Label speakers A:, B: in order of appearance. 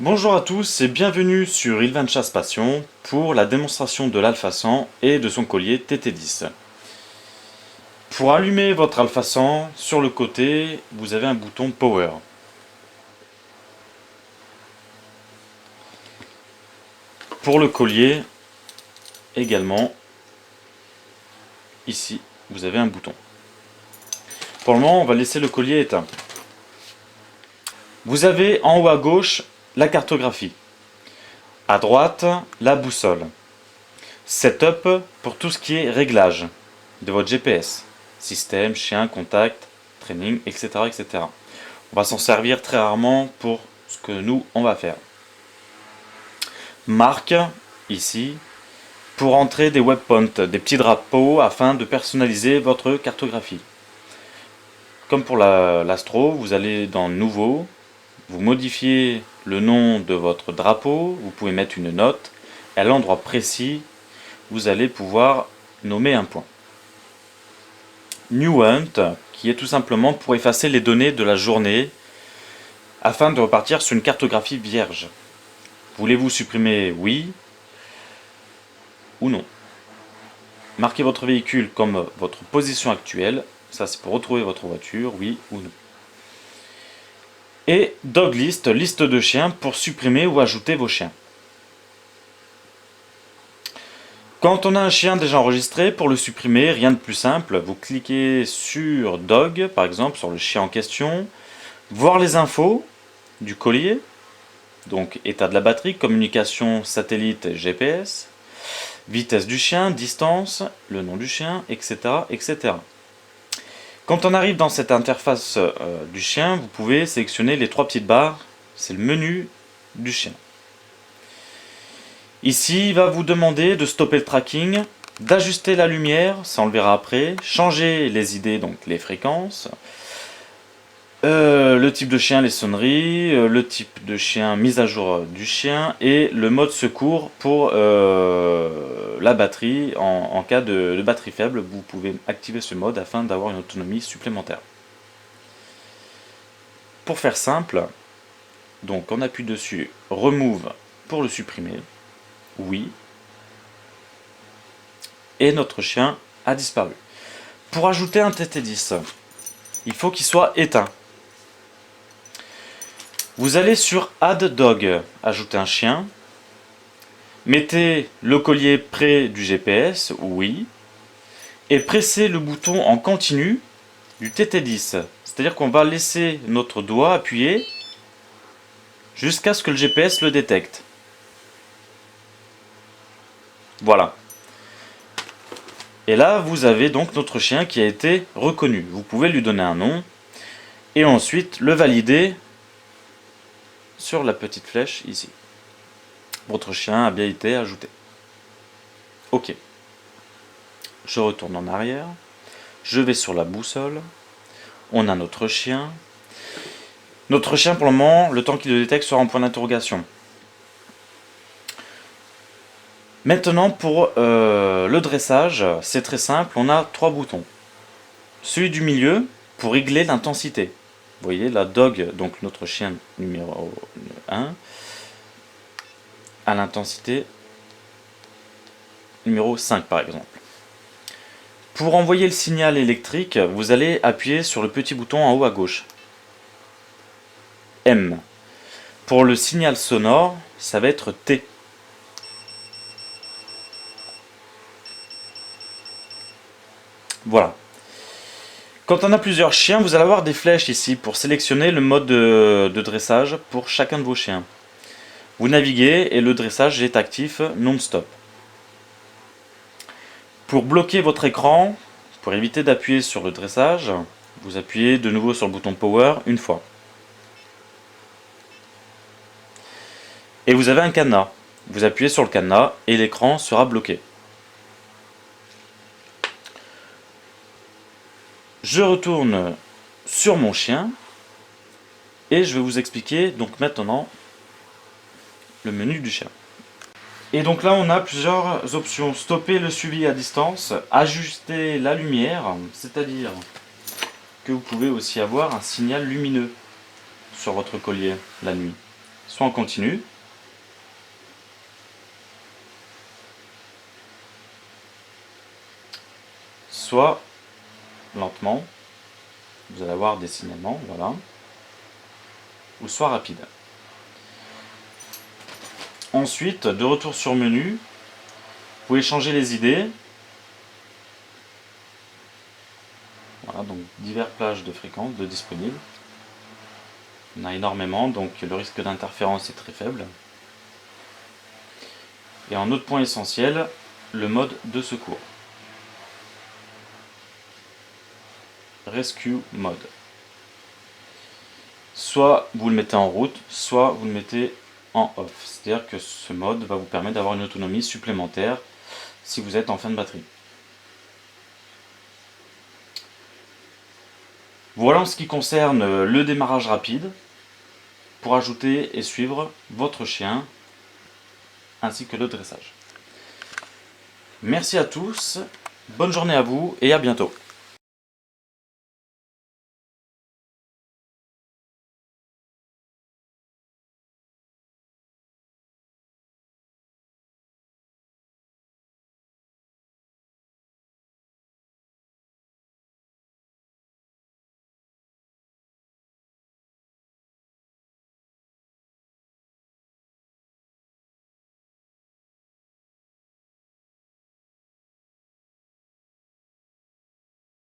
A: Bonjour à tous et bienvenue sur Ilvan Chasse Passion pour la démonstration de l'Alpha 100 et de son collier TT10. Pour allumer votre Alpha 100, sur le côté, vous avez un bouton Power. Pour le collier, également, ici, vous avez un bouton. Pour le moment, on va laisser le collier éteint. Vous avez en haut à gauche la cartographie. À droite, la boussole. Setup pour tout ce qui est réglage de votre GPS. Système, chien, contact, training, etc. etc. On va s'en servir très rarement pour ce que nous, on va faire. Marque, ici, pour entrer des waypoints, des petits drapeaux afin de personnaliser votre cartographie. Comme pour l'astro, vous allez dans Nouveau, vous modifiez le nom de votre drapeau, vous pouvez mettre une note, et à l'endroit précis, vous allez pouvoir nommer un point. New Hunt, qui est tout simplement pour effacer les données de la journée afin de repartir sur une cartographie vierge. Voulez-vous supprimer oui ou non? Marquez votre véhicule comme votre position actuelle, ça c'est pour retrouver votre voiture, oui ou non. Et Dog List, liste de chiens pour supprimer ou ajouter vos chiens. Quand on a un chien déjà enregistré, pour le supprimer, rien de plus simple, vous cliquez sur Dog, par exemple, sur le chien en question, voir les infos du collier, donc état de la batterie, communication satellite GPS, vitesse du chien, distance, le nom du chien, etc. etc. Quand on arrive dans cette interface du chien, vous pouvez sélectionner les trois petites barres, c'est le menu du chien. Ici, il va vous demander de stopper le tracking, d'ajuster la lumière, ça on le verra après, changer les idées, donc les fréquences, le type de chien, les sonneries, le type de chien, mise à jour du chien, et le mode secours pour la batterie. En cas de batterie faible, vous pouvez activer ce mode afin d'avoir une autonomie supplémentaire. Pour faire simple, donc on appuie dessus, remove pour le supprimer, oui, et notre chien a disparu. Pour ajouter un TT10, il faut qu'il soit éteint. Vous allez sur Add Dog, ajouter un chien. Mettez le collier près du GPS, oui. Et pressez le bouton en continu du TT10. C'est-à-dire qu'on va laisser notre doigt appuyé jusqu'à ce que le GPS le détecte. Voilà. Et là, vous avez donc notre chien qui a été reconnu. Vous pouvez lui donner un nom et ensuite le valider sur la petite flèche ici. Votre chien a bien été ajouté. Ok. Je retourne en arrière. Je vais sur la boussole. On a notre chien. Notre chien, pour le moment, le temps qu'il le détecte sera en point d'interrogation. Maintenant, pour le dressage, c'est très simple. On a trois boutons. Celui du milieu, pour régler l'intensité. Vous voyez, la dog, donc notre chien numéro 1, à l'intensité numéro 5 par exemple. Pour envoyer le signal électrique, vous allez appuyer sur le petit bouton en haut à gauche. M. Pour le signal sonore, ça va être T. Voilà. Quand on a plusieurs chiens, vous allez avoir des flèches ici pour sélectionner le mode de dressage pour chacun de vos chiens. Vous naviguez et le dressage est actif non-stop. Pour bloquer votre écran, pour éviter d'appuyer sur le dressage, vous appuyez de nouveau sur le bouton Power une fois. Et vous avez un cadenas. Vous appuyez sur le cadenas et l'écran sera bloqué. Je retourne sur mon chien et je vais vous expliquer donc maintenant le menu du chien. Et donc là on a plusieurs options. Stopper le suivi à distance, ajuster la lumière, c'est-à-dire que vous pouvez aussi avoir un signal lumineux sur votre collier la nuit. soit en continu, soit lentement, vous allez avoir des signalements, voilà, ou soit rapide. Ensuite, de retour sur menu, vous pouvez changer les idées. Voilà, donc divers plages de fréquences de disponibles. On a énormément, donc le risque d'interférence est très faible. Et en autre point essentiel, le mode de secours. Rescue Mode. Soit vous le mettez en route, soit vous le mettez en off. C'est-à-dire que ce mode va vous permettre d'avoir une autonomie supplémentaire si vous êtes en fin de batterie. Voilà en ce qui concerne le démarrage rapide pour ajouter et suivre votre chien ainsi que le dressage. Merci à tous, bonne journée à vous et à bientôt.